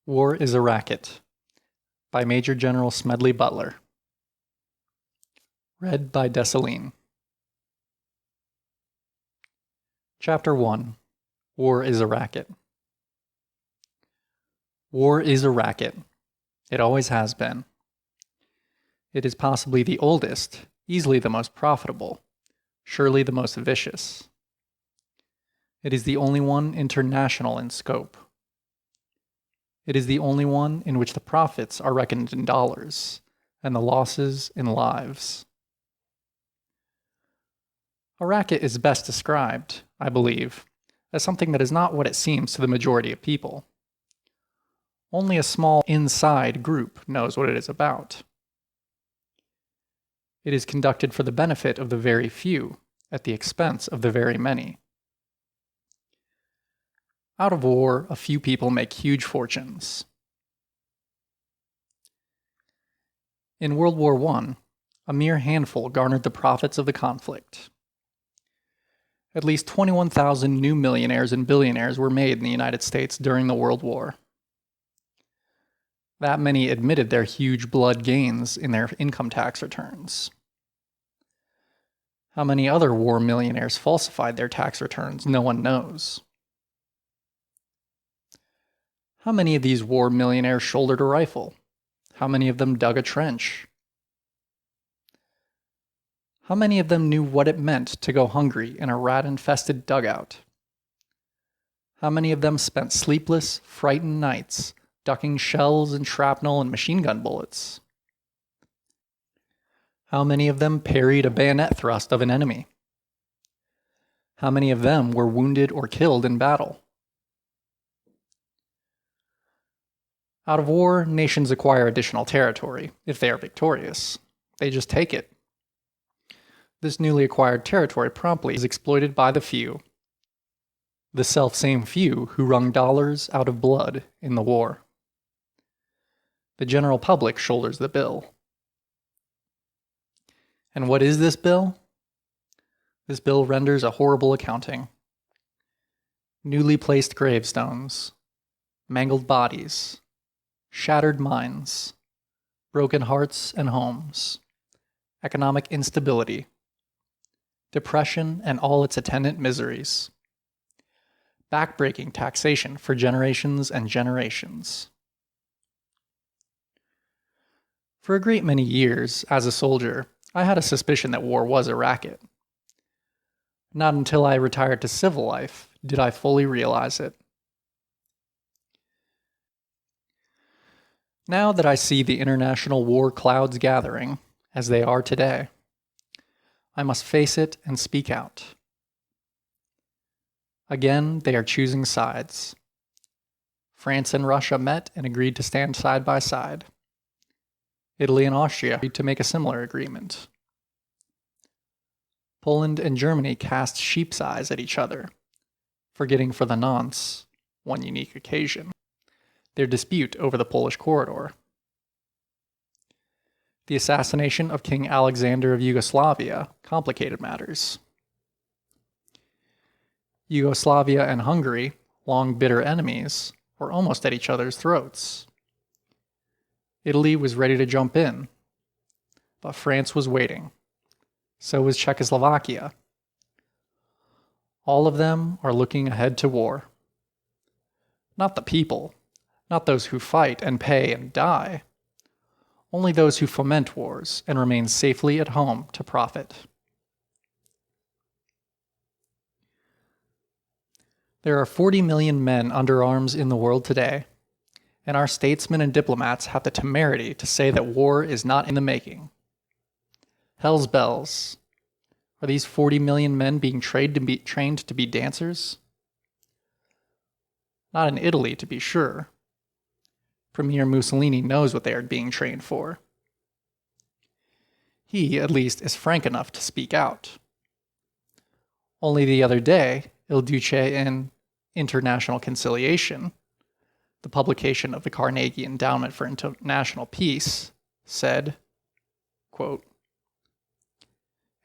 War is a Racket by Major General Smedley Butler. Read by Dessalines. Chapter 1. War is a Racket. War is a racket. It always has been. It is possibly the oldest, easily the most profitable, surely the most vicious. It is the only one international in scope. It is the only one in which the profits are reckoned in dollars, and the losses in lives. A racket is best described, I believe, as something that is not what it seems to the majority of people. Only a small inside group knows what it is about. It is conducted for the benefit of the very few, at the expense of the very many. Out of war, a few people make huge fortunes. In World War I, a mere handful garnered the profits of the conflict. At least 21,000 new millionaires and billionaires were made in the United States during the World War. That many admitted their huge blood gains in their income tax returns. How many other war millionaires falsified their tax returns, no one knows. How many of these war millionaires shouldered a rifle? How many of them dug a trench? How many of them knew what it meant to go hungry in a rat-infested dugout? How many of them spent sleepless, frightened nights ducking shells and shrapnel and machine gun bullets? How many of them parried a bayonet thrust of an enemy? How many of them were wounded or killed in battle? Out of war, nations acquire additional territory if they are victorious. They just take it. This newly acquired territory promptly is exploited by the few, the selfsame few who wrung dollars out of blood in the war. The general public shoulders the bill. And what is this bill? This bill renders a horrible accounting. Newly placed gravestones, mangled bodies, shattered minds, broken hearts and homes, economic instability, depression and all its attendant miseries, backbreaking taxation for generations and generations. For a great many years, as a soldier, I had a suspicion that war was a racket. Not until I retired to civil life did I fully realize it. Now that I see the international war clouds gathering, as they are today, I must face it and speak out. Again, they are choosing sides. France and Russia met and agreed to stand side by side. Italy and Austria agreed to make a similar agreement. Poland and Germany cast sheep's eyes at each other, forgetting for the nonce, one unique occasion, their dispute over the Polish corridor. The assassination of King Alexander of Yugoslavia complicated matters. Yugoslavia and Hungary, long bitter enemies, were almost at each other's throats. Italy was ready to jump in, but France was waiting. So was Czechoslovakia. All of them are looking ahead to war. Not the people, not those who fight and pay and die, only those who foment wars and remain safely at home to profit. There are 40 million men under arms in the world today, and our statesmen and diplomats have the temerity to say that war is not in the making. Hell's bells. Are these 40 million men being trained to be dancers? Not in Italy, to be sure. Premier Mussolini knows what they are being trained for. He, at least, is frank enough to speak out. Only the other day, Il Duce in International Conciliation, the publication of the Carnegie Endowment for International Peace, said, quote,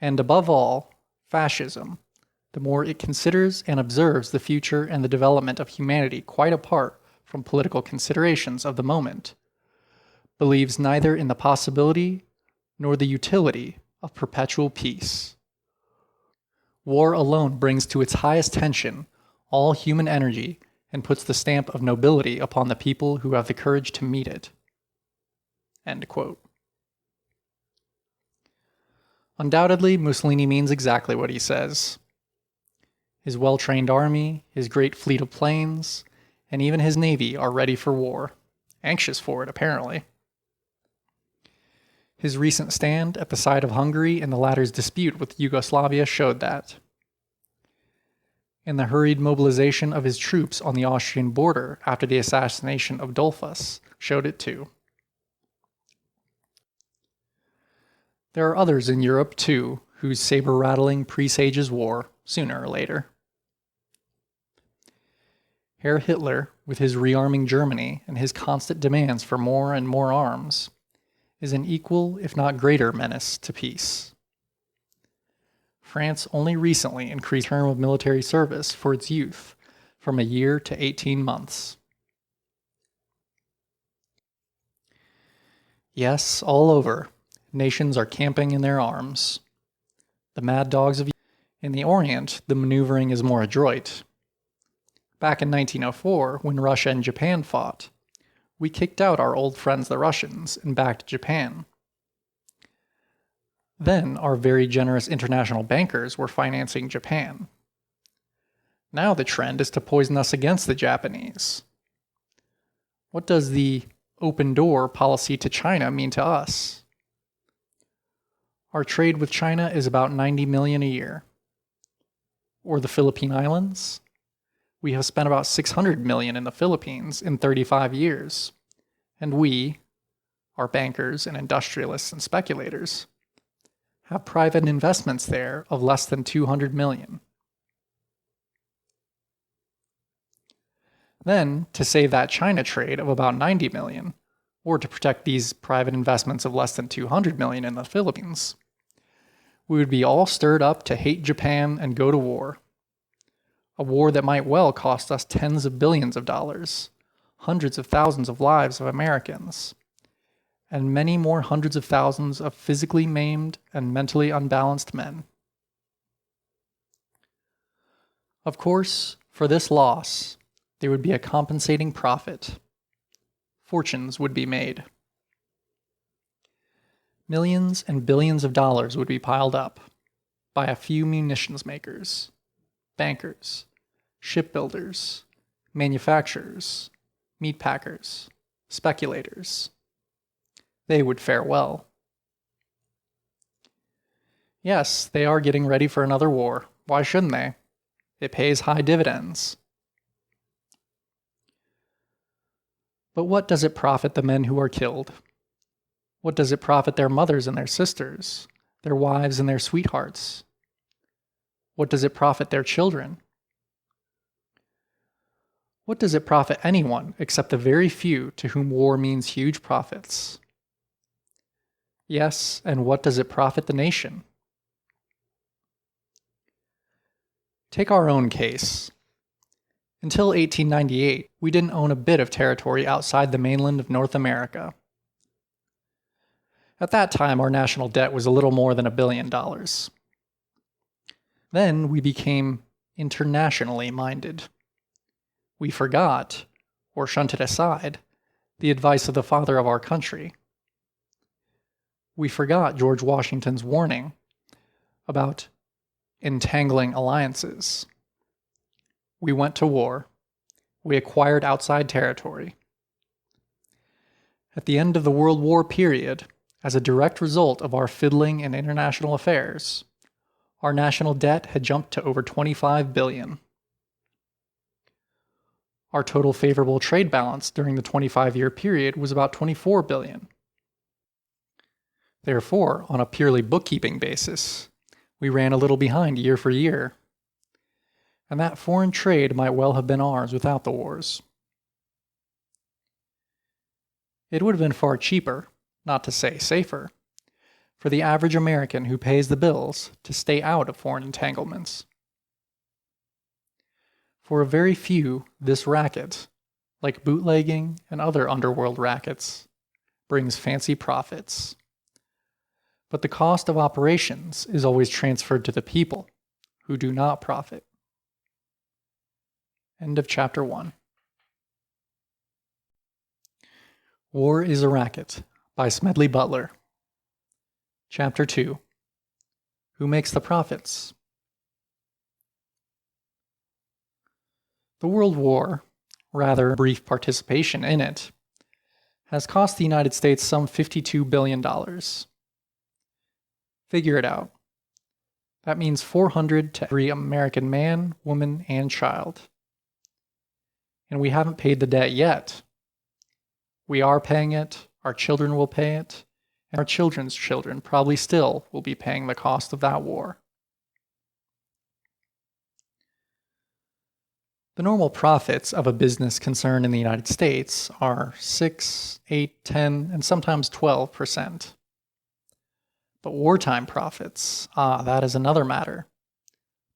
"And above all, fascism, the more it considers and observes the future and the development of humanity quite apart from political considerations of the moment, believes neither in the possibility nor the utility of perpetual peace. War alone brings to its highest tension all human energy and puts the stamp of nobility upon the people who have the courage to meet it." End quote. Undoubtedly, Mussolini means exactly what he says. His well-trained army, his great fleet of planes, and even his navy are ready for war, anxious for it apparently. His recent stand at the side of Hungary in the latter's dispute with Yugoslavia showed that. And the hurried mobilization of his troops on the Austrian border after the assassination of Dollfuss showed it too. There are others in Europe, too, whose saber-rattling presages war, sooner or later. Herr Hitler, with his rearming Germany and his constant demands for more and more arms, is an equal, if not greater, menace to peace. France only recently increased the term of military service for its youth from a year to 18 months. Yes, all over, nations are camping in their arms. The mad dogs of in the Orient, the maneuvering is more adroit. Back in 1904, when Russia and Japan fought, we kicked out our old friends the Russians and backed Japan. Then our very generous international bankers were financing Japan. Now the trend is to poison us against the Japanese. What does the open door policy to China mean to us? Our trade with China is about 90 million a year. Or the Philippine Islands? We have spent about 600 million in the Philippines in 35 years. And we, our bankers and industrialists and speculators, have private investments there of less than 200 million. Then, to save that China trade of about 90 million, or to protect these private investments of less than 200 million in the Philippines, we would be all stirred up to hate Japan and go to war. A war that might well cost us tens of billions of dollars, hundreds of thousands of lives of Americans, and many more hundreds of thousands of physically maimed and mentally unbalanced men. Of course, for this loss, there would be a compensating profit. Fortunes would be made. Millions and billions of dollars would be piled up by a few munitions makers, bankers, shipbuilders, manufacturers, meat packers, speculators. They would fare well. Yes, they are getting ready for another war. Why shouldn't they? It pays high dividends. But what does it profit the men who are killed? What does it profit their mothers and their sisters, their wives and their sweethearts? What does it profit their children? What does it profit anyone except the very few to whom war means huge profits? Yes, and what does it profit the nation? Take our own case. Until 1898, we didn't own a bit of territory outside the mainland of North America. At that time, our national debt was a little more than $1 billion. Then we became internationally minded. We forgot, or shunted aside, the advice of the father of our country. We forgot George Washington's warning about entangling alliances. We went to war. We acquired outside territory. At the end of the World War period, as a direct result of our fiddling in international affairs, our national debt had jumped to over 25 billion. Our total favorable trade balance during the 25-year period was about 24 billion. Therefore, on a purely bookkeeping basis, we ran a little behind year for year. And that foreign trade might well have been ours without the wars. It would have been far cheaper, not to say safer, for the average American who pays the bills to stay out of foreign entanglements. For a very few, this racket, like bootlegging and other underworld rackets, brings fancy profits. But the cost of operations is always transferred to the people, who do not profit. End of chapter 1. War is a Racket by Smedley Butler. Chapter 2. Who makes the profits? The World War, rather brief participation in it, has cost the United States some $52 billion. Figure it out. That means 400 to every American man, woman, and child. And we haven't paid the debt yet. We are paying it, our children will pay it, and our children's children probably still will be paying the cost of that war. The normal profits of a business concern in the United States are 6, 8, 10, and sometimes 12%. But wartime profits, that is another matter.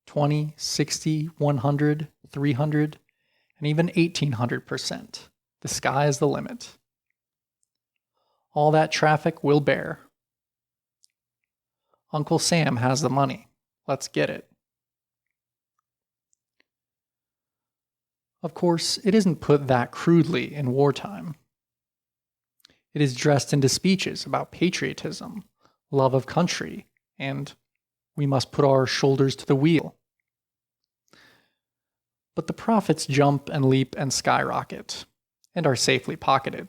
20, 60, 100, 300, and even 1800%. The sky is the limit. All that traffic will bear. Uncle Sam has the money. Let's get it. Of course, it isn't put that crudely in wartime. It is dressed into speeches about patriotism, love of country, and we must put our shoulders to the wheel. But the profits jump and leap and skyrocket, and are safely pocketed.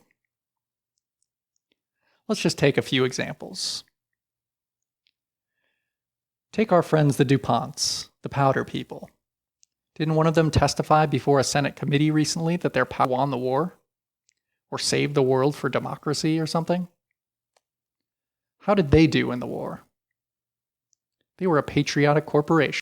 Let's just take a few examples. Take our friends the DuPonts, the powder people. Didn't one of them testify before a Senate committee recently that their power won the war? Or saved the world for democracy or something? How did they do in the war? They were a patriotic corporation.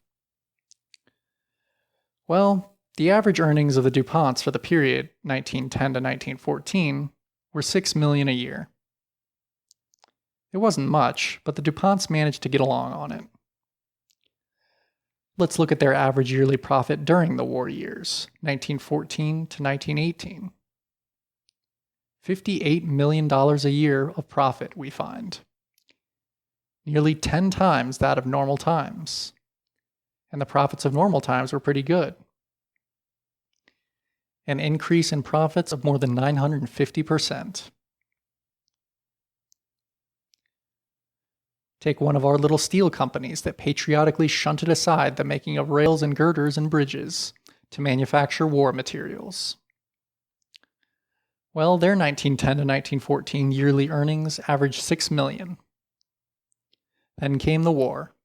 Well, the average earnings of the DuPonts for the period 1910 to 1914 were $6 million a year. It wasn't much, but the DuPonts managed to get along on it. Let's look at their average yearly profit during the war years, 1914 to 1918. $58 million a year of profit, we find. Nearly 10 times that of normal times. And the profits of normal times were pretty good. An increase in profits of more than 950%. Take one of our little steel companies that patriotically shunted aside the making of rails and girders and bridges to manufacture war materials. Well, their 1910 to 1914 yearly earnings averaged $6 million. Then came the war.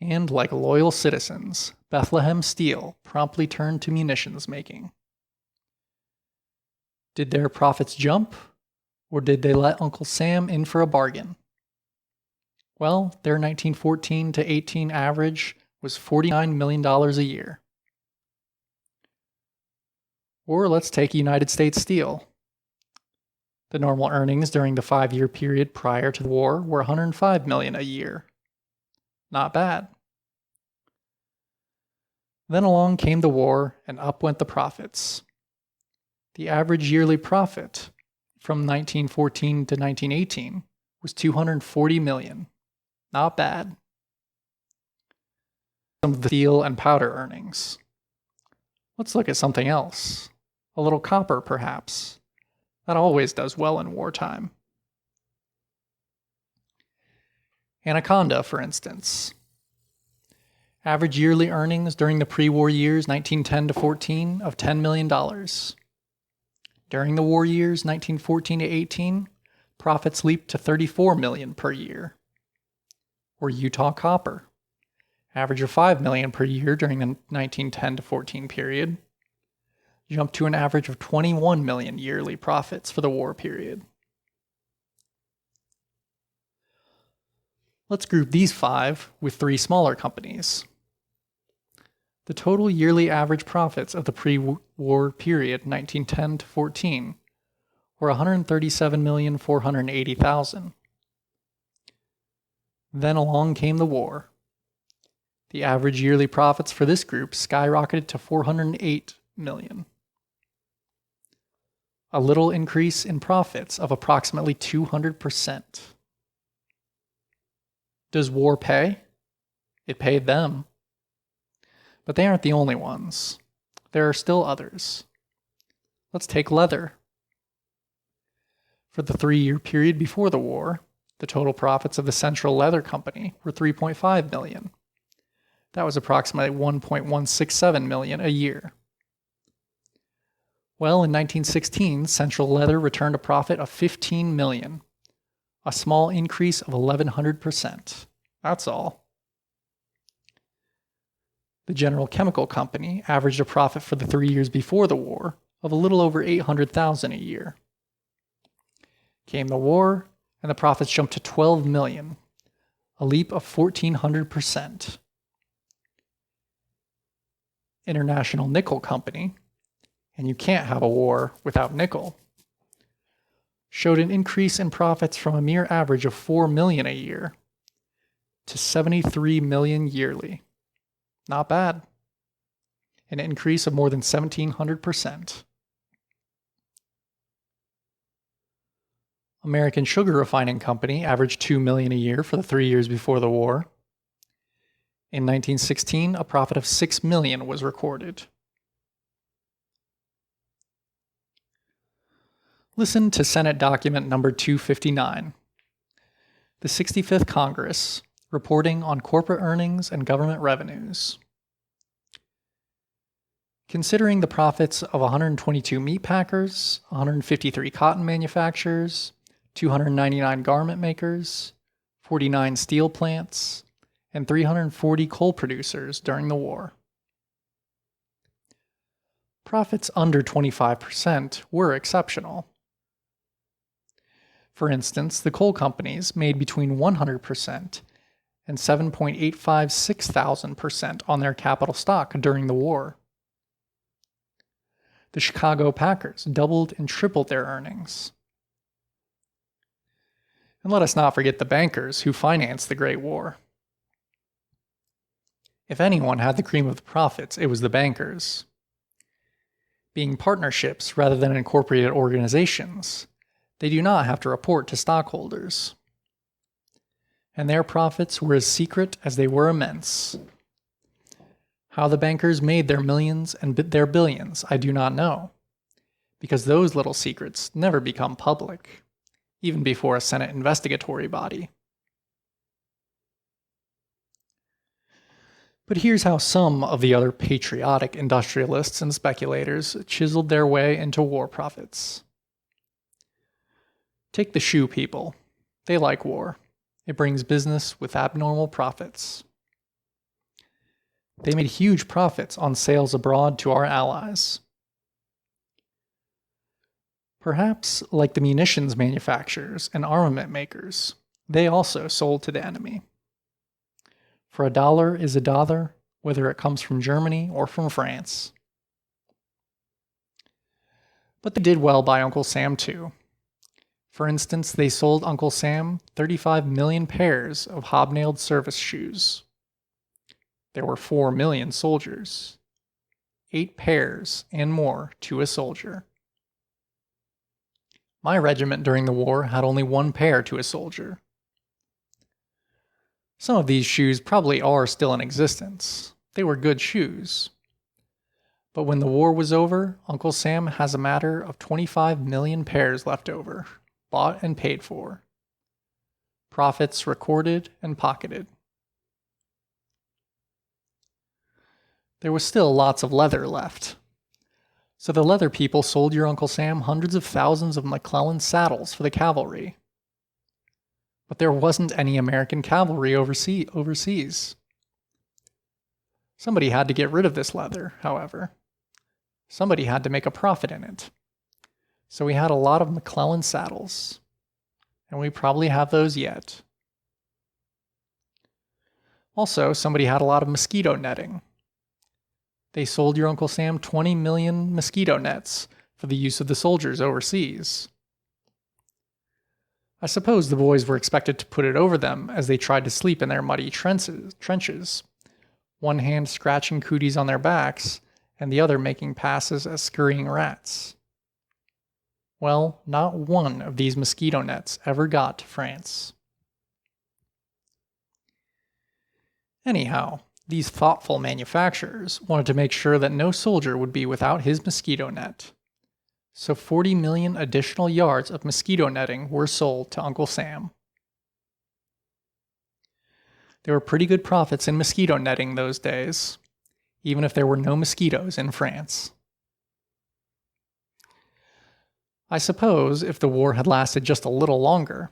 And like loyal citizens, Bethlehem Steel promptly turned to munitions making. Did their profits jump, or did they let Uncle Sam in for a bargain? Well, their 1914 to 18 average was $49 million a year. Or let's take United States Steel. The normal earnings during the 5-year period prior to the war were $105 million a year. Not bad. Then along came the war, and up went the profits. The average yearly profit from 1914 to 1918 was $240 million. Not bad. Some of the steel and powder earnings. Let's look at something else. A little copper, perhaps. That always does well in wartime. Anaconda, for instance. Average yearly earnings during the pre-war years 1910 to 14 of $10 million. During the war years 1914 to 18, profits leaped to $34 million per year. Or Utah Copper, average of $5 million per year during the 1910 to 14 period, jumped to an average of $21 million yearly profits for the war period. Let's group these 5 with 3 smaller companies. The total yearly average profits of the pre-war period 1910 to 14 were $137,480,000. Then along came the war. The average yearly profits for this group skyrocketed to $408 million. a little increase in profits of approximately 200%. Does war pay? It paid them. But they aren't the only ones. There are still others. Let's take leather. For the 3-year period before the war, the total profits of the Central Leather Company were $3.5 million. That was approximately $1.167 million a year. Well, in 1916, Central Leather returned a profit of $15 million, a small increase of 1,100%. That's all. The General Chemical Company averaged a profit for the 3 years before the war of a little over $800,000 a year. Came the war, and the profits jumped to $12 million, a leap of 1,400%. International Nickel Company, and you can't have a war without nickel, showed an increase in profits from a mere average of $4 million a year to $73 million yearly. Not bad. An increase of more than 1,700%. American Sugar Refining Company averaged $2 million a year for the 3 years before the war. In 1916, a profit of $6 million was recorded. Listen to Senate document number 259. The 65th Congress, reporting on corporate earnings and government revenues. Considering the profits of 122 meat packers, 153 cotton manufacturers, 299 garment makers, 49 steel plants, and 340 coal producers during the war. Profits under 25% were exceptional. For instance, the coal companies made between 100% and 7.856,000% on their capital stock during the war. The Chicago Packers doubled and tripled their earnings. And let us not forget the bankers who financed the Great War. If anyone had the cream of the profits, it was the bankers. Being partnerships rather than incorporated organizations, they do not have to report to stockholders. And their profits were as secret as they were immense. How the bankers made their millions and their billions, I do not know, because those little secrets never become public, even before a Senate investigatory body. But here's how some of the other patriotic industrialists and speculators chiseled their way into war profits. Take the shoe people. They like war. It brings business with abnormal profits. They made huge profits on sales abroad to our allies. Perhaps, like the munitions manufacturers and armament makers, they also sold to the enemy. For a dollar is a dollar, whether it comes from Germany or from France. But they did well by Uncle Sam too. For instance, they sold Uncle Sam 35 million pairs of hobnailed service shoes. There were 4 million soldiers. 8 pairs and more to a soldier. My regiment during the war had only 1 pair to a soldier. Some of these shoes probably are still in existence. They were good shoes. But when the war was over, Uncle Sam has a matter of 25 million pairs left over, bought and paid for. Profits recorded and pocketed. There was still lots of leather left. So the leather people sold your Uncle Sam hundreds of thousands of McClellan saddles for the cavalry. But there wasn't any American cavalry overseas. Somebody had to get rid of this leather, however. Somebody had to make a profit in it. So we had a lot of McClellan saddles. And we probably have those yet. Also, somebody had a lot of mosquito netting. They sold your Uncle Sam 20 million mosquito nets for the use of the soldiers overseas. I suppose the boys were expected to put it over them as they tried to sleep in their muddy trenches, one hand scratching cooties on their backs and the other making passes as scurrying rats. Well, not one of these mosquito nets ever got to France. Anyhow, these thoughtful manufacturers wanted to make sure that no soldier would be without his mosquito net. So 40 million additional yards of mosquito netting were sold to Uncle Sam. There were pretty good profits in mosquito netting those days, even if there were no mosquitoes in France. I suppose if the war had lasted just a little longer,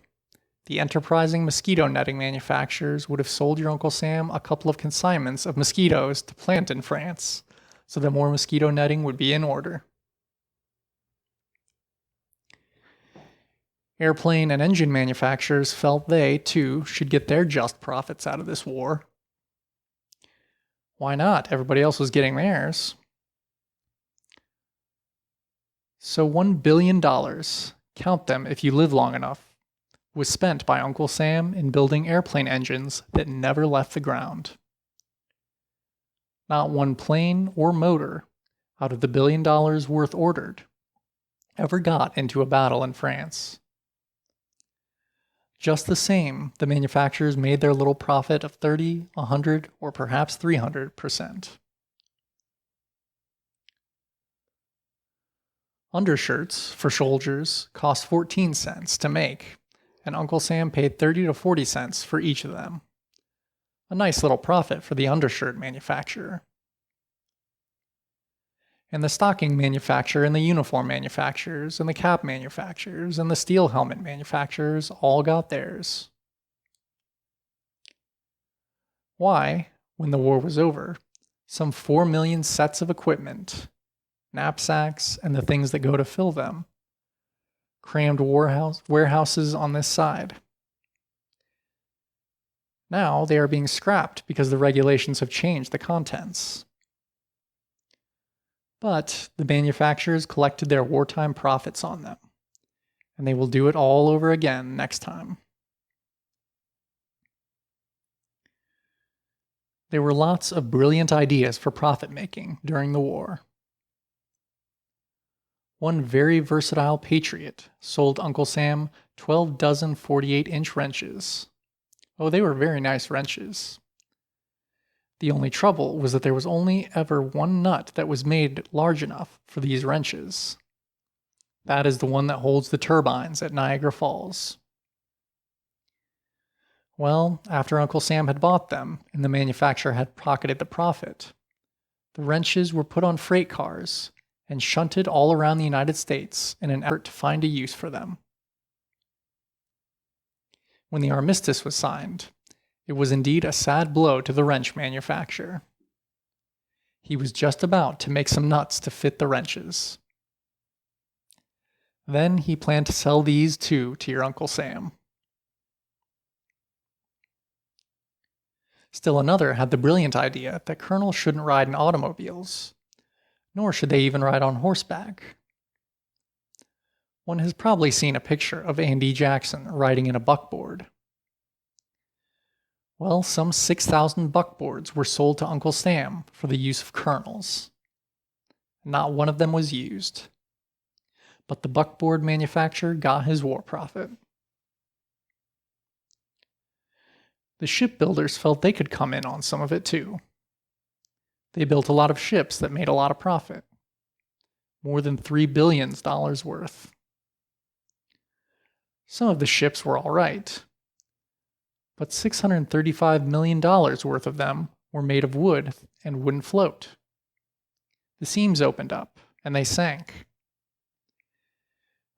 the enterprising mosquito netting manufacturers would have sold your Uncle Sam a couple of consignments of mosquitoes to plant in France, so that more mosquito netting would be in order. Airplane and engine manufacturers felt they, too, should get their just profits out of this war. Why not? Everybody else was getting theirs. So $1 billion, count them if you live long enough, was spent by Uncle Sam in building airplane engines that never left the ground. Not one plane or motor, out of the $1 billion worth ordered, ever got into a battle in France. Just the same, the manufacturers made their little profit of 30, 100, or perhaps 300%. Undershirts for soldiers cost 14 cents to make, and Uncle Sam paid 30 to 40 cents for each of them. A nice little profit for the undershirt manufacturer. And the stocking manufacturer and the uniform manufacturers and the cap manufacturers and the steel helmet manufacturers all got theirs. Why, when the war was over, some 4 million sets of equipment, knapsacks, and the things that go to fill them, crammed warehouses on this side. Now they are being scrapped because the regulations have changed the contents. But the manufacturers collected their wartime profits on them, and they will do it all over again next time. There were lots of brilliant ideas for profit making during the war. One very versatile patriot sold Uncle Sam 12 dozen 48-inch wrenches. Oh, they were very nice wrenches. The only trouble was that there was only ever one nut that was made large enough for these wrenches. That is the one that holds the turbines at Niagara Falls. Well, after Uncle Sam had bought them and the manufacturer had pocketed the profit, the wrenches were put on freight cars and shunted all around the United States in an effort to find a use for them. When the armistice was signed, it was indeed a sad blow to the wrench manufacturer. He was just about to make some nuts to fit the wrenches. Then he planned to sell these too to your Uncle Sam. Still another had the brilliant idea that colonels shouldn't ride in automobiles, nor should they even ride on horseback. One has probably seen a picture of Andy Jackson riding in a buckboard. Well, some 6,000 buckboards were sold to Uncle Sam for the use of colonels. Not one of them was used. But the buckboard manufacturer got his war profit. The shipbuilders felt they could come in on some of it too. They built a lot of ships that made a lot of profit. More than $3 billion worth. Some of the ships were all right, but $635 million worth of them were made of wood and wouldn't float. The seams opened up, and they sank.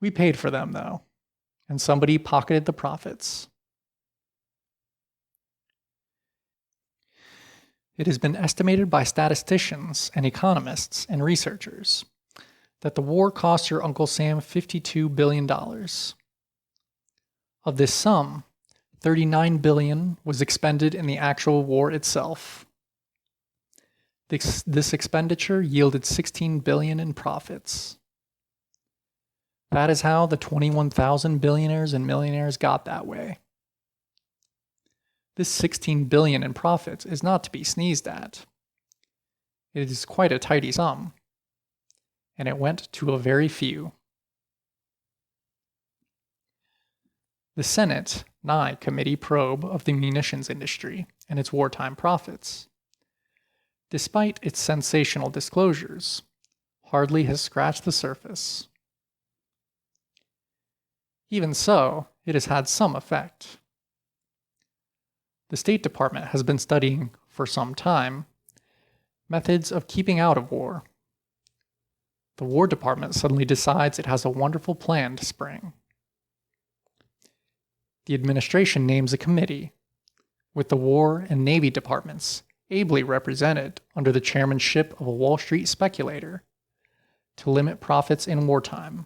We paid for them, though, and somebody pocketed the profits. It has been estimated by statisticians and economists and researchers that the war cost your Uncle Sam $52 billion. Of this sum, $39 billion was expended in the actual war itself. This expenditure yielded $16 billion in profits. That is how the 21,000 billionaires and millionaires got that way. This $16 billion in profits is not to be sneezed at. It is quite a tidy sum, and it went to a very few. The Senate Nye Committee probe of the munitions industry and its wartime profits, despite its sensational disclosures, hardly has scratched the surface. Even so, it has had some effect. The State Department has been studying for some time methods of keeping out of war. The War Department suddenly decides it has a wonderful plan to spring. The administration names a committee, with the War and Navy departments ably represented under the chairmanship of a Wall Street speculator, to limit profits in wartime.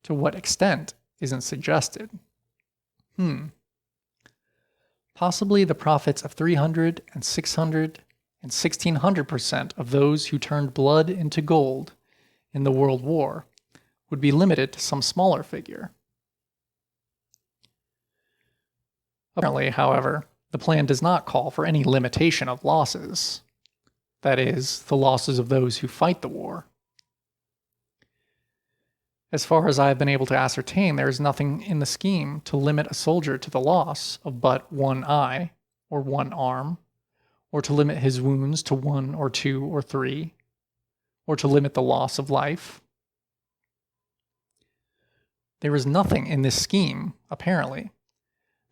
To what extent isn't suggested. Possibly the profits of 300 and 600 and 1600% of those who turned blood into gold in the World War would be limited to some smaller figure. Apparently, however, the plan does not call for any limitation of losses. That is, the losses of those who fight the war. As far as I have been able to ascertain, there is nothing in the scheme to limit a soldier to the loss of but one eye or one arm, or to limit his wounds to 1 or 2 or 3, or to limit the loss of life. There is nothing in this scheme, apparently,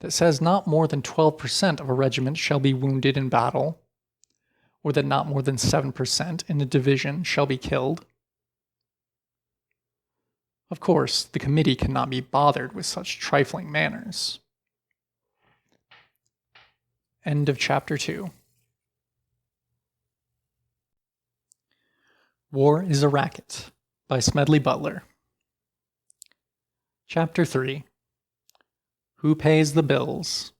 that says not more than 12% of a regiment shall be wounded in battle, or that not more than 7% in a division shall be killed. Of course, the committee cannot be bothered with such trifling matters. End of chapter 2. War is a Racket by Smedley Butler. Chapter 3. Who pays the bills?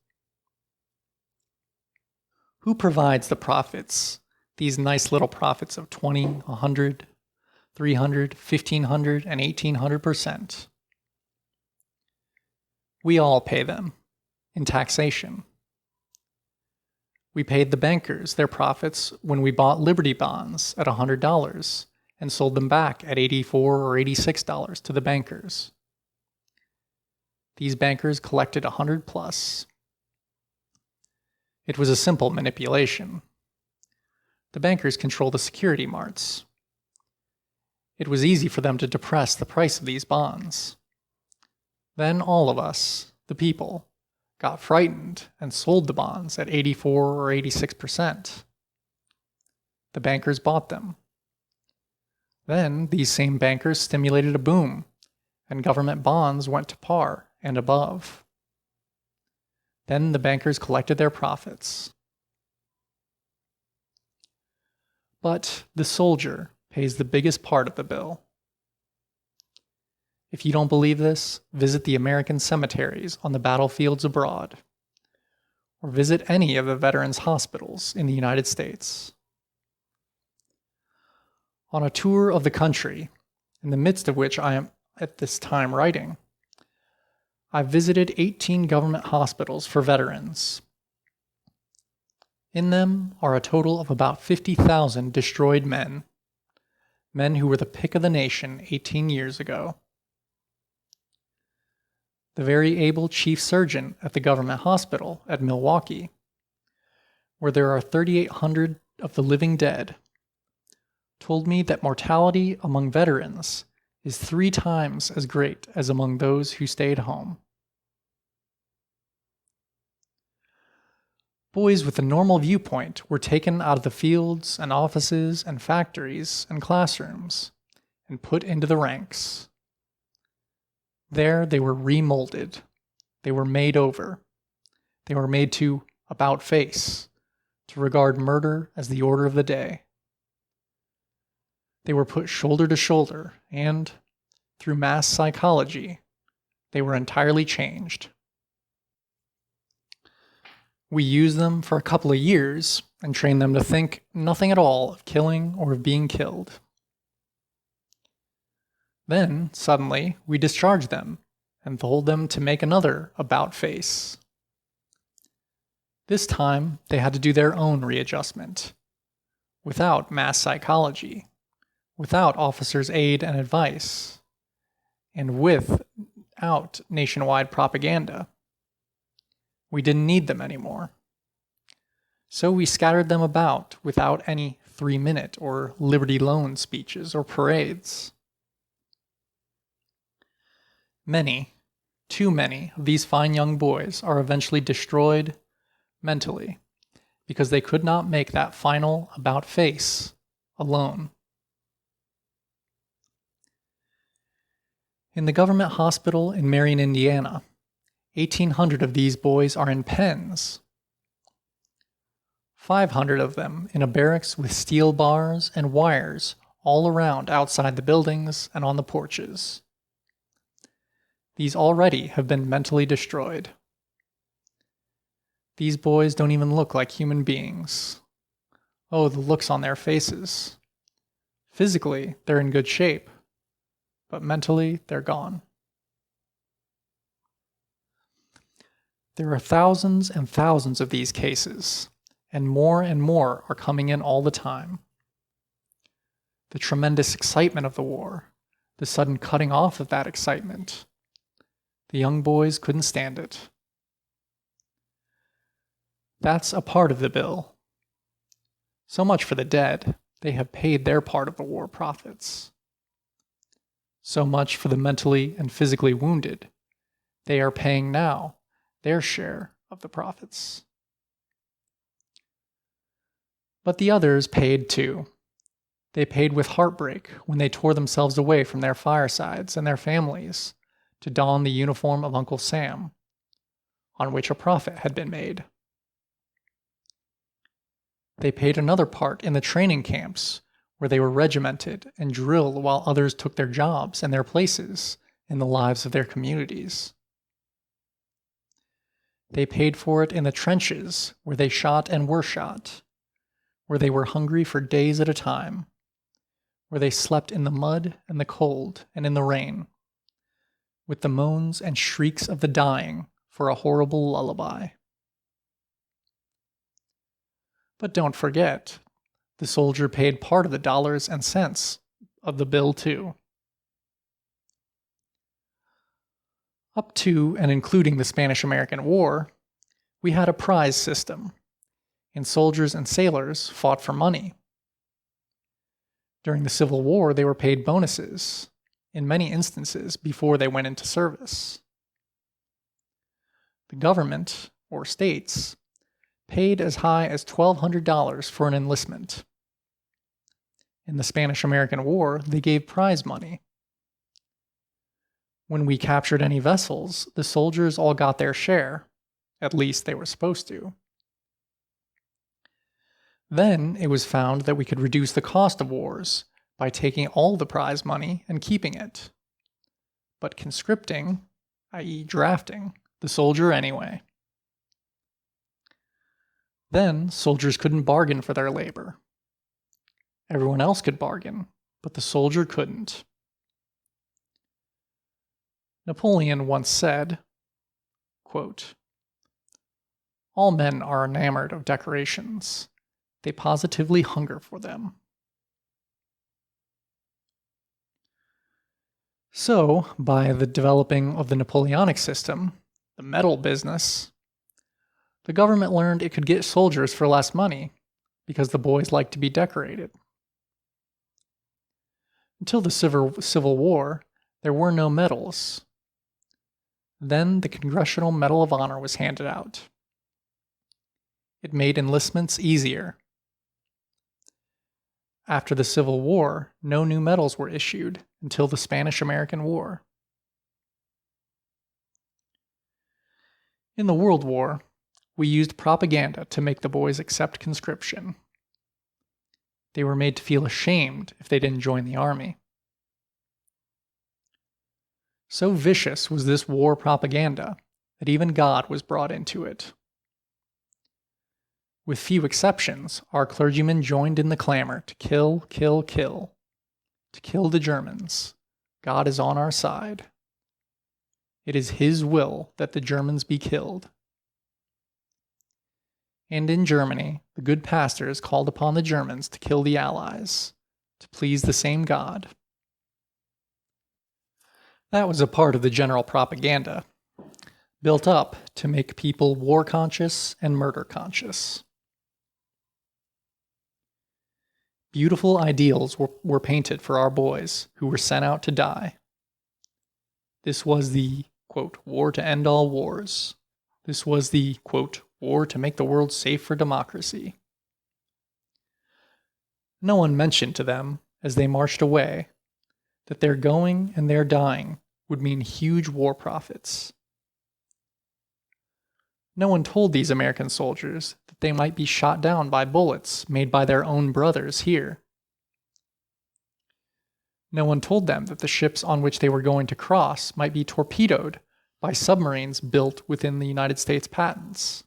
Who provides the profits, these nice little profits of 20, 100, 300, 1500, and 1800%? We all pay them, in taxation. We paid the bankers their profits when we bought Liberty bonds at $100 and sold them back at $84 or $86 to the bankers. These bankers collected 100 plus. It was a simple manipulation. The bankers control the security marts. It was easy for them to depress the price of these bonds. Then all of us, the people, got frightened and sold the bonds at 84 or 86%. The bankers bought them. Then these same bankers stimulated a boom, and government bonds went to par and above. Then the bankers collected their profits. But the soldier pays the biggest part of the bill. If you don't believe this, visit the American cemeteries on the battlefields abroad, or visit any of the veterans' hospitals in the United States. On a tour of the country, in the midst of which I am at this time writing, I visited 18 government hospitals for veterans. In them are a total of about 50,000 destroyed men who were the pick of the nation 18 years ago. The very able chief surgeon at the government hospital at Milwaukee, where there are 3,800 of the living dead, told me that mortality among veterans is 3 times as great as among those who stayed home. Boys with a normal viewpoint were taken out of the fields and offices and factories and classrooms and put into the ranks. There they were remolded. They were made over. They were made to about face, to regard murder as the order of the day. They were put shoulder to shoulder, and, through mass psychology, they were entirely changed. We used them for a couple of years and trained them to think nothing at all of killing or of being killed. Then, suddenly, we discharged them and told them to make another about face. This time, they had to do their own readjustment, without mass psychology, without officers' aid and advice, and with out nationwide propaganda. We didn't need them anymore. So we scattered them about without any 3-minute or Liberty Loan speeches or parades. Many, too many of these fine young boys are eventually destroyed mentally because they could not make that final about-face alone. In the government hospital in Marion, Indiana, 1,800 of these boys are in pens. 500 of them in a barracks with steel bars and wires all around outside the buildings and on the porches. These already have been mentally destroyed. These boys don't even look like human beings. Oh, the looks on their faces. Physically, they're in good shape, but mentally, they're gone. There are thousands and thousands of these cases, and more are coming in all the time. The tremendous excitement of the war, the sudden cutting off of that excitement. The young boys couldn't stand it. That's a part of the bill. So much for the dead, they have paid their part of the war profits. So much for the mentally and physically wounded, they are paying now their share of the profits. But the others paid too. They paid with heartbreak when they tore themselves away from their firesides and their families to don the uniform of Uncle Sam, on which a profit had been made. They paid another part in the training camps where they were regimented and drilled while others took their jobs and their places in the lives of their communities. They paid for it in the trenches where they shot and were shot, where they were hungry for days at a time, where they slept in the mud and the cold and in the rain, with the moans and shrieks of the dying for a horrible lullaby. But don't forget, the soldier paid part of the dollars and cents of the bill too. Up to and including the Spanish-American War, we had a prize system, and soldiers and sailors fought for money. During the Civil War, they were paid bonuses, in many instances before they went into service. The government, or states, paid as high as $1,200 for an enlistment. In the Spanish-American War, they gave prize money. When we captured any vessels, the soldiers all got their share. At least they were supposed to. Then it was found that we could reduce the cost of wars by taking all the prize money and keeping it, but conscripting, i.e. drafting, the soldier anyway. Then soldiers couldn't bargain for their labor. Everyone else could bargain, but the soldier couldn't. Napoleon once said, quote, "All men are enamored of decorations. They positively hunger for them." So, by the developing of the Napoleonic system, the medal business, the government learned it could get soldiers for less money because the boys liked to be decorated. Until the Civil War, there were no medals. Then the Congressional Medal of Honor was handed out. It made enlistments easier. After the Civil War, no new medals were issued until the Spanish-American War. In the World War, we used propaganda to make the boys accept conscription. They were made to feel ashamed if they didn't join the army. So vicious was this war propaganda that even God was brought into it. With few exceptions, our clergymen joined in the clamor to kill, kill, kill. To kill the Germans. God is on our side. It is His will that the Germans be killed. And in Germany, the good pastors called upon the Germans to kill the Allies, to please the same God. That was a part of the general propaganda, built up to make people war conscious and murder conscious. Beautiful ideals were painted for our boys who were sent out to die. This was the, quote, war to end all wars. This was the, quote, war to make the world safe for democracy. No one mentioned to them, as they marched away, that their going and their dying would mean huge war profits. No one told these American soldiers that they might be shot down by bullets made by their own brothers here. No one told them that the ships on which they were going to cross might be torpedoed by submarines built within the United States patents.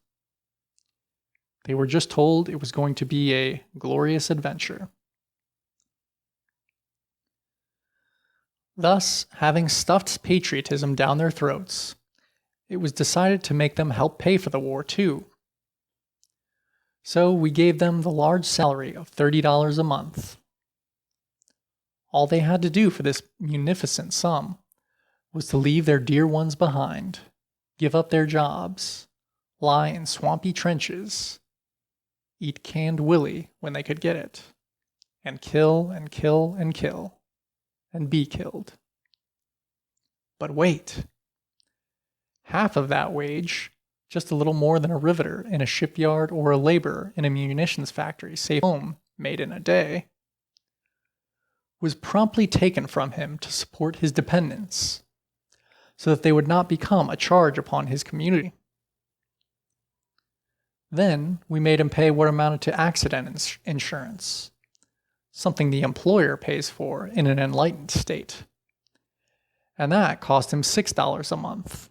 They were just told it was going to be a glorious adventure. Thus, having stuffed patriotism down their throats, it was decided to make them help pay for the war too. So we gave them the large salary of $30 a month. All they had to do for this munificent sum was to leave their dear ones behind, give up their jobs, lie in swampy trenches, eat canned willy when they could get it, and kill and kill and kill, and be killed. But wait! Half of that wage, just a little more than a riveter in a shipyard or a laborer in a munitions factory safe home made in a day, was promptly taken from him to support his dependents, so that they would not become a charge upon his community. Then we made him pay what amounted to accident insurance, something the employer pays for in an enlightened state. And that cost him $6 a month.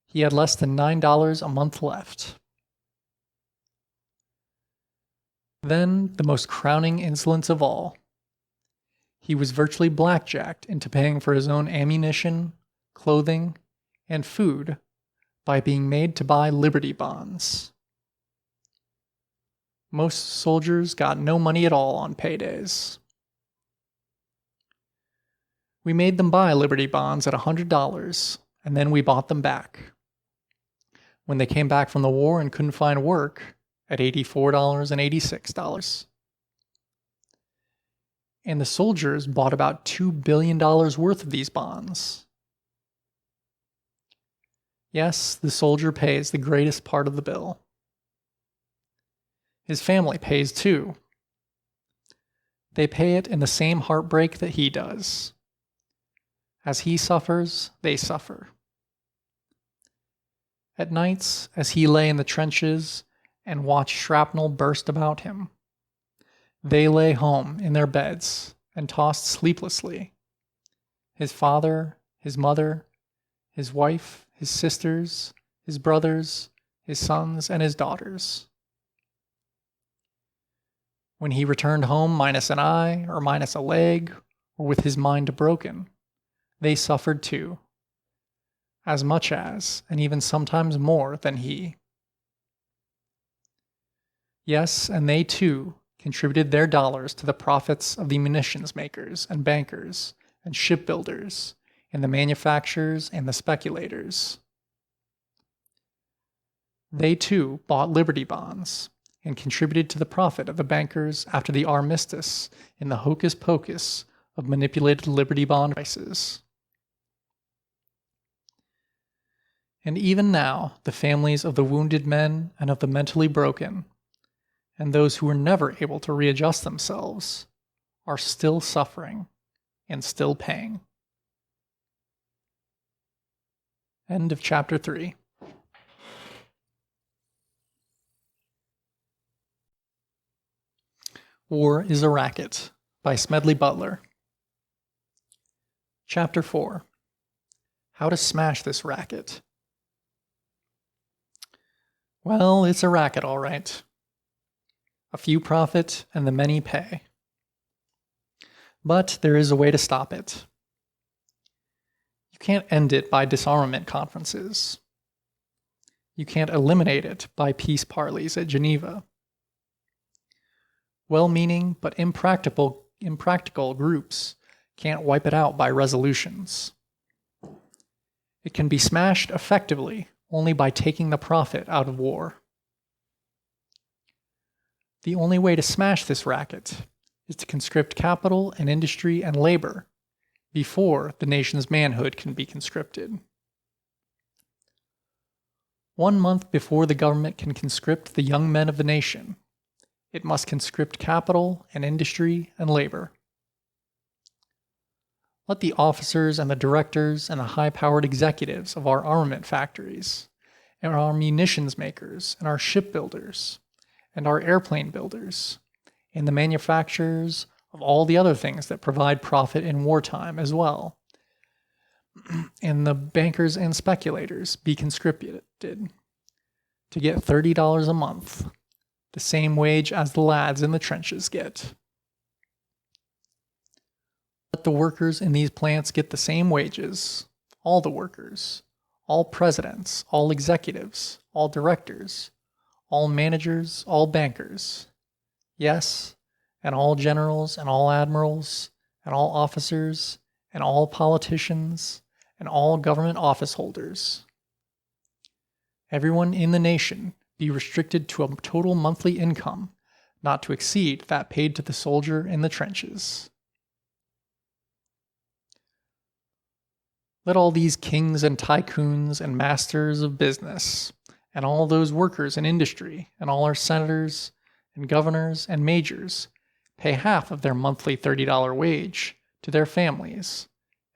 He had less than $9 a month left. Then, the most crowning insolence of all, he was virtually blackjacked into paying for his own ammunition, clothing, and food by being made to buy Liberty bonds. Most soldiers got no money at all on paydays. We made them buy Liberty bonds at $100, and then we bought them back. When they came back from the war and couldn't find work, at $84 and $86. And the soldiers bought about $2 billion worth of these bonds. Yes, the soldier pays the greatest part of the bill. His family pays too. They pay it in the same heartbreak that he does. As he suffers, they suffer. At nights, as he lay in the trenches and watched shrapnel burst about him, they lay home in their beds and tossed sleeplessly. His father, his mother, his wife, his sisters, his brothers, his sons, and his daughters. When he returned home minus an eye or minus a leg, or with his mind broken, they suffered too, as much as, and even sometimes more than he. Yes, and they too contributed their dollars to the profits of the munitions makers and bankers and shipbuilders and the manufacturers and the speculators. They too bought Liberty bonds and contributed to the profit of the bankers after the armistice in the hocus pocus of manipulated Liberty bond prices. And even now, the families of the wounded men and of the mentally broken, and those who were never able to readjust themselves, are still suffering and still paying. End of chapter 3. War is a Racket by Smedley Butler. Chapter 4. How to smash this racket. Well, it's a racket, all right. A few profit and the many pay. But there is a way to stop it. You can't end it by disarmament conferences. You can't eliminate it by peace parleys at Geneva. Well-meaning but impractical groups can't wipe it out by resolutions. It can be smashed effectively only by taking the profit out of war. The only way to smash this racket is to conscript capital and industry and labor before the nation's manhood can be conscripted. 1 month before the government can conscript the young men of the nation, it must conscript capital and industry and labor. Let the officers and the directors and the high-powered executives of our armament factories, and our munitions makers, and our shipbuilders, and our airplane builders, and the manufacturers of all the other things that provide profit in wartime as well, and the bankers and speculators be conscripted to get $30 a month, the same wage as the lads in the trenches get. Let the workers in these plants get the same wages, all the workers, all presidents, all executives, all directors, all managers, all bankers, yes, and all generals and all admirals, and all officers, and all politicians, and all government office holders. Everyone in the nation be restricted to a total monthly income not to exceed that paid to the soldier in the trenches. Let all these kings and tycoons and masters of business, and all those workers in industry, and all our senators and governors and majors pay half of their monthly $30 wage to their families,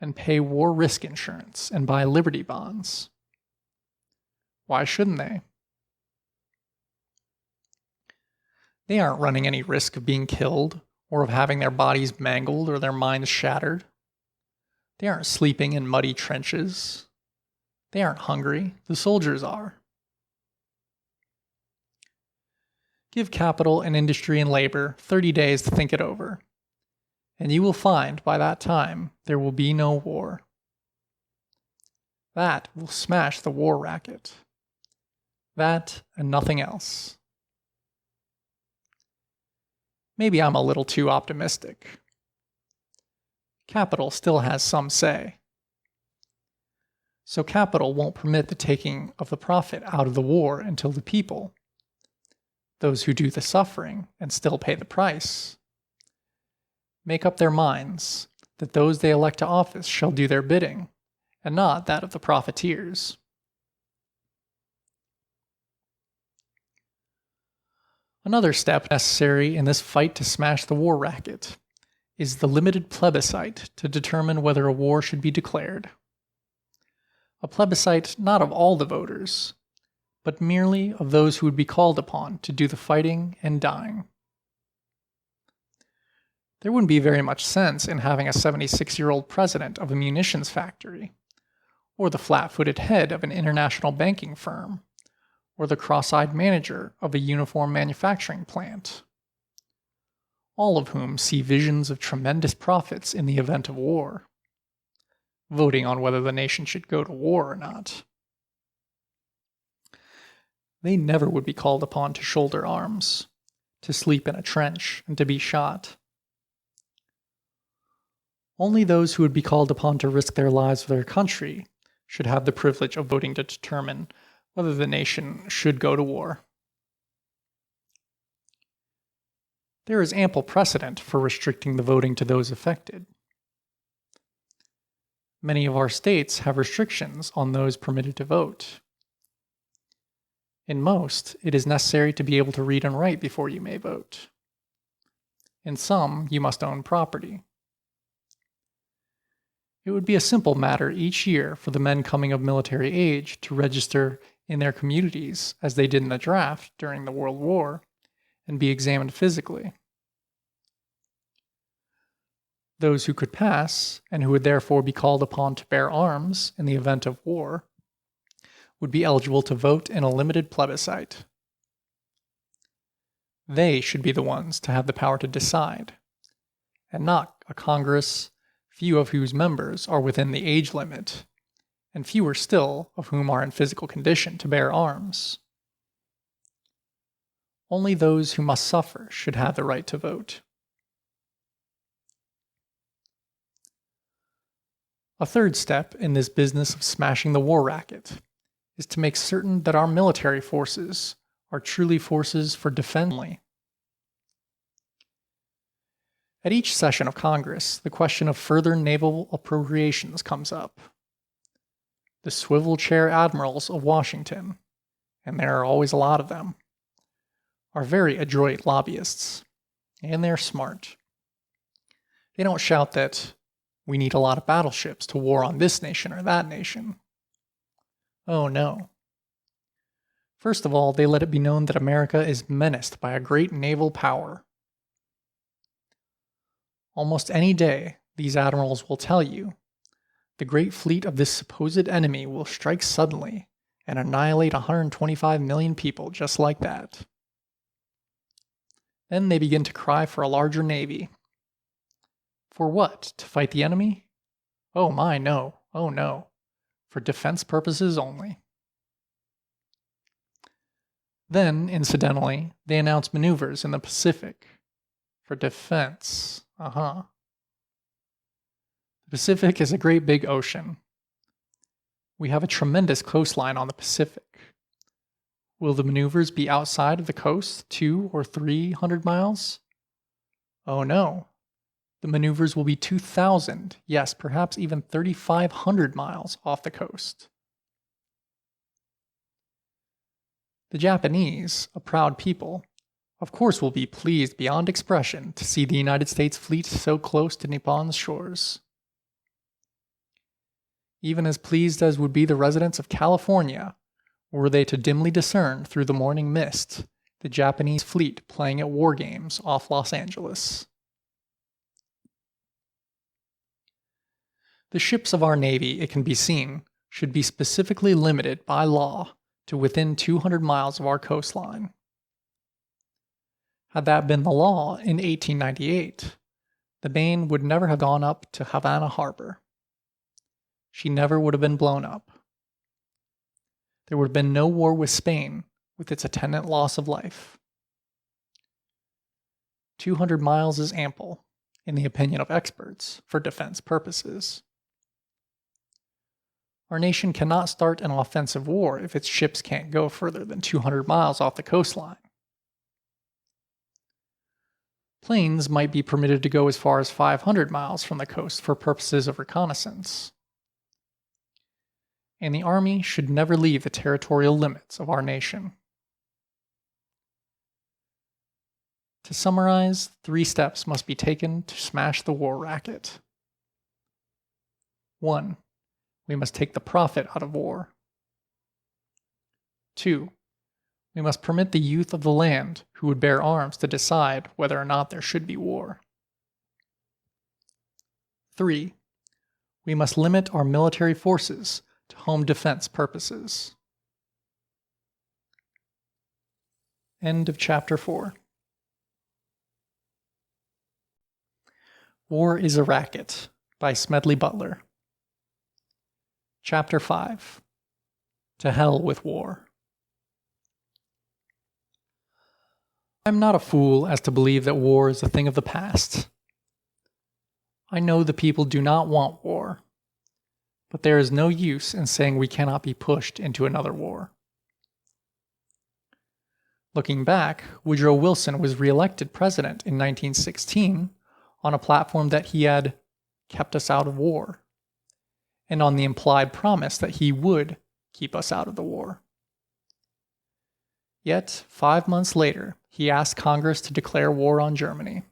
and pay war risk insurance and buy Liberty bonds. Why shouldn't they? They aren't running any risk of being killed, or of having their bodies mangled or their minds shattered. They aren't sleeping in muddy trenches. They aren't hungry. The soldiers are. Give capital and industry and labor 30 days to think it over, and you will find by that time there will be no war. That will smash the war racket. That and nothing else. Maybe I'm a little too optimistic. Capital still has some say. So capital won't permit the taking of the profit out of the war until the people, those who do the suffering and still pay the price, make up their minds that those they elect to office shall do their bidding, and not that of the profiteers. Another step necessary in this fight to smash the war racket is the limited plebiscite to determine whether a war should be declared. A plebiscite not of all the voters, but merely of those who would be called upon to do the fighting and dying. There wouldn't be very much sense in having a 76-year-old president of a munitions factory, or the flat-footed head of an international banking firm, or the cross-eyed manager of a uniform manufacturing plant, all of whom see visions of tremendous profits in the event of war, voting on whether the nation should go to war or not. They never would be called upon to shoulder arms, to sleep in a trench, and to be shot. Only those who would be called upon to risk their lives for their country should have the privilege of voting to determine whether the nation should go to war. There is ample precedent for restricting the voting to those affected. Many of our states have restrictions on those permitted to vote. In most, it is necessary to be able to read and write before you may vote. In some, you must own property. It would be a simple matter each year for the men coming of military age to register in their communities as they did in the draft during the World War and be examined physically. Those who could pass, and who would therefore be called upon to bear arms in the event of war, would be eligible to vote in a limited plebiscite. They should be the ones to have the power to decide, and not a Congress, few of whose members are within the age limit, and fewer still of whom are in physical condition to bear arms. Only those who must suffer should have the right to vote. A third step in this business of smashing the war racket is to make certain that our military forces are truly forces for defense only. At each session of Congress, the question of further naval appropriations comes up. The swivel chair admirals of Washington, and there are always a lot of them, are very adroit lobbyists, and they're smart. They don't shout that we need a lot of battleships to war on this nation or that nation. Oh no. First of all, they let it be known that America is menaced by a great naval power. Almost any day, these admirals will tell you, the great fleet of this supposed enemy will strike suddenly and annihilate 125 million people just like that. Then they begin to cry for a larger navy. For what? To fight the enemy? Oh my, no. Oh no. For defense purposes only. Then, incidentally, they announce maneuvers in the Pacific. For defense. The Pacific is a great big ocean. We have a tremendous coastline on the Pacific. Will the maneuvers be outside of the coast 200 or 300 miles? Oh no. The maneuvers will be 2,000, yes, perhaps even 3,500 miles off the coast. The Japanese, a proud people, of course will be pleased beyond expression to see the United States fleet so close to Nippon's shores. Even as pleased as would be the residents of California, were they to dimly discern through the morning mist the Japanese fleet playing at war games off Los Angeles. The ships of our Navy, it can be seen, should be specifically limited by law to within 200 miles of our coastline. Had that been the law in 1898, the Maine would never have gone up to Havana Harbor. She never would have been blown up. There would have been no war with Spain, with its attendant loss of life. 200 miles is ample, in the opinion of experts, for defense purposes. Our nation cannot start an offensive war if its ships can't go further than 200 miles off the coastline. Planes might be permitted to go as far as 500 miles from the coast for purposes of reconnaissance. And the Army should never leave the territorial limits of our nation. To summarize, 3 steps must be taken to smash the war racket. 1. We must take the profit out of war. 2. We must permit the youth of the land who would bear arms to decide whether or not there should be war. 3. We must limit our military forces to home defense purposes. End of Chapter 4. War is a Racket by Smedley Butler. Chapter 5. To Hell with War. I am not a fool as to believe that war is a thing of the past. I know the people do not want war, but there is no use in saying we cannot be pushed into another war. Looking back, Woodrow Wilson was re-elected president in 1916 on a platform that he had kept us out of war, and on the implied promise that he would keep us out of the war. Yet, 5 months later, he asked Congress to declare war on Germany.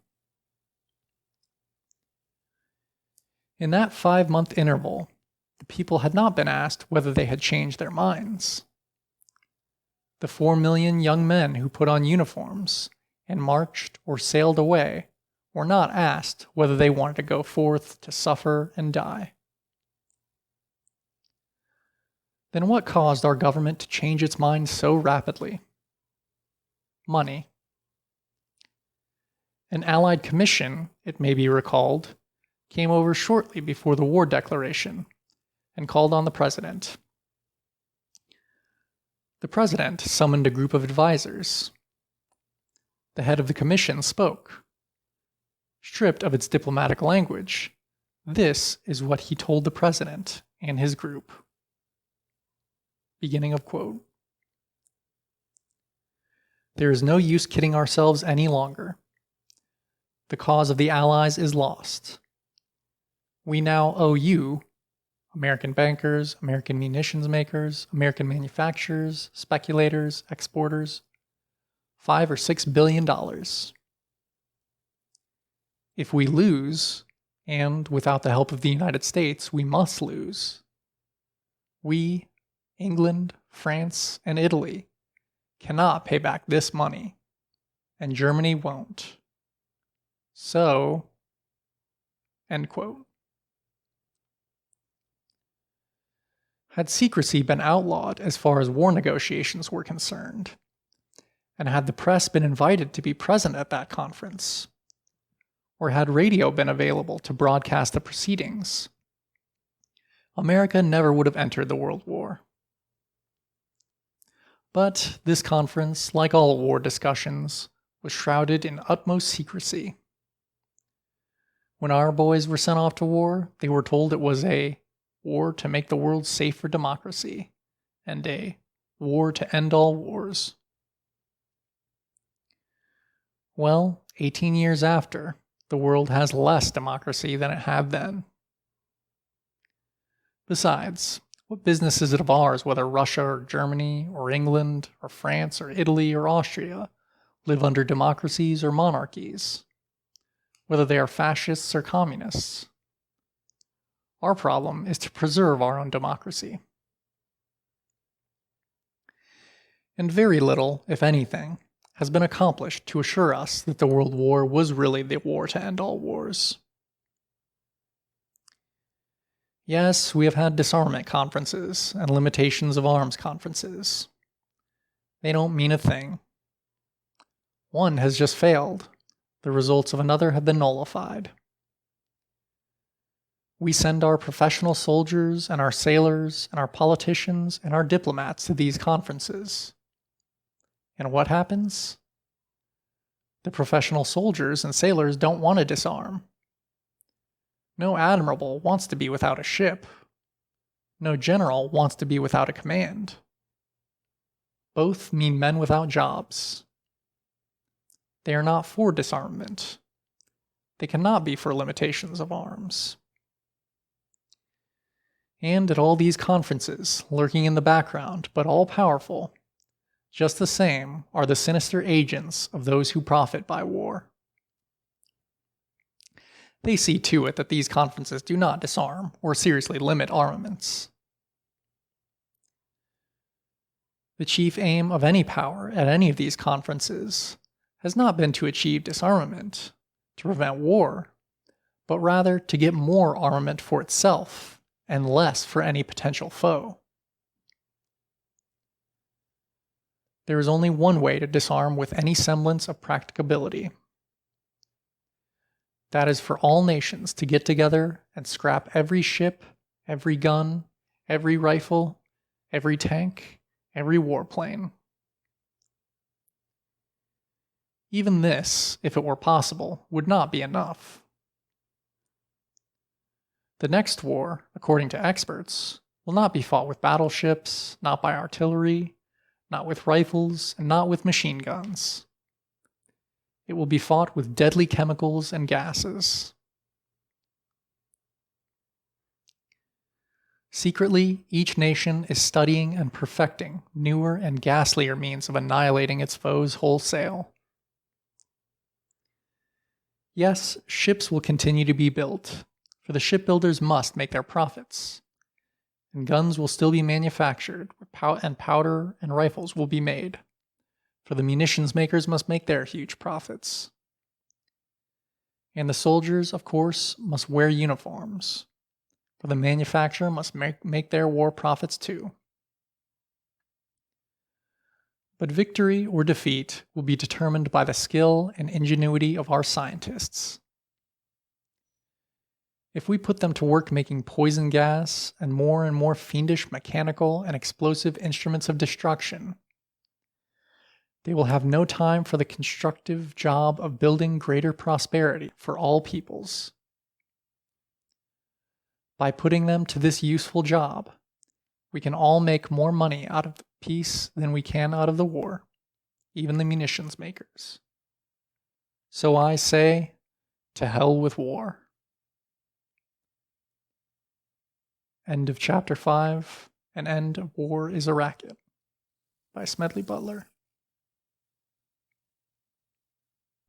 In that 5-month interval, the people had not been asked whether they had changed their minds. The 4 million young men who put on uniforms and marched or sailed away were not asked whether they wanted to go forth to suffer and die. Then what caused our government to change its mind so rapidly? Money. An Allied commission, it may be recalled, came over shortly before the war declaration and called on the president. The president summoned a group of advisors. The head of the commission spoke. Stripped of its diplomatic language, This is what he told the president and his group. Beginning of quote. There is no use kidding ourselves any longer. The cause of the Allies is lost. We now owe you, American bankers, American munitions makers, American manufacturers, speculators, exporters, $5 or $6 billion. If we lose, and without the help of the United States, we must lose, we, England, France, and Italy, cannot pay back this money, and Germany won't. So, end quote. Had secrecy been outlawed as far as war negotiations were concerned, and had the press been invited to be present at that conference, or had radio been available to broadcast the proceedings, America never would have entered the World War. But this conference, like all war discussions, was shrouded in utmost secrecy. When our boys were sent off to war, they were told it was a war to make the world safe for democracy, and a war to end all wars. Well, 18 years after, the world has less democracy than it had then. Besides, what business is it of ours whether Russia or Germany or England or France or Italy or Austria live under democracies or monarchies, whether they are fascists or communists? Our problem is to preserve our own democracy. And very little, if anything, has been accomplished to assure us that the World War was really the war to end all wars. Yes, we have had disarmament conferences and limitations of arms conferences. They don't mean a thing. One has just failed. The results of another have been nullified. We send our professional soldiers and our sailors and our politicians and our diplomats to these conferences. And what happens? The professional soldiers and sailors don't want to disarm. No admiral wants to be without a ship. No general wants to be without a command. Both mean men without jobs. They are not for disarmament. They cannot be for limitations of arms. And at all these conferences, lurking in the background, but all-powerful, just the same are the sinister agents of those who profit by war. They see to it that these conferences do not disarm or seriously limit armaments. The chief aim of any power at any of these conferences has not been to achieve disarmament, to prevent war, but rather to get more armament for itself and less for any potential foe. There is only one way to disarm with any semblance of practicability. That is for all nations to get together and scrap every ship, every gun, every rifle, every tank, every warplane. Even this, if it were possible, would not be enough. The next war, according to experts, will not be fought with battleships, not by artillery, not with rifles, and not with machine guns. It will be fought with deadly chemicals and gases. Secretly, each nation is studying and perfecting newer and ghastlier means of annihilating its foes wholesale. Yes, ships will continue to be built, for the shipbuilders must make their profits. And guns will still be manufactured, and powder and rifles will be made, for the munitions makers must make their huge profits. And the soldiers, of course, must wear uniforms, for the manufacturer must make their war profits too. But victory or defeat will be determined by the skill and ingenuity of our scientists. If we put them to work making poison gas and more fiendish mechanical and explosive instruments of destruction, they will have no time for the constructive job of building greater prosperity for all peoples. By putting them to this useful job, we can all make more money out of peace than we can out of the war, even the munitions makers. So I say, to hell with war. End of chapter 5, and end of War is a Racket by Smedley Butler.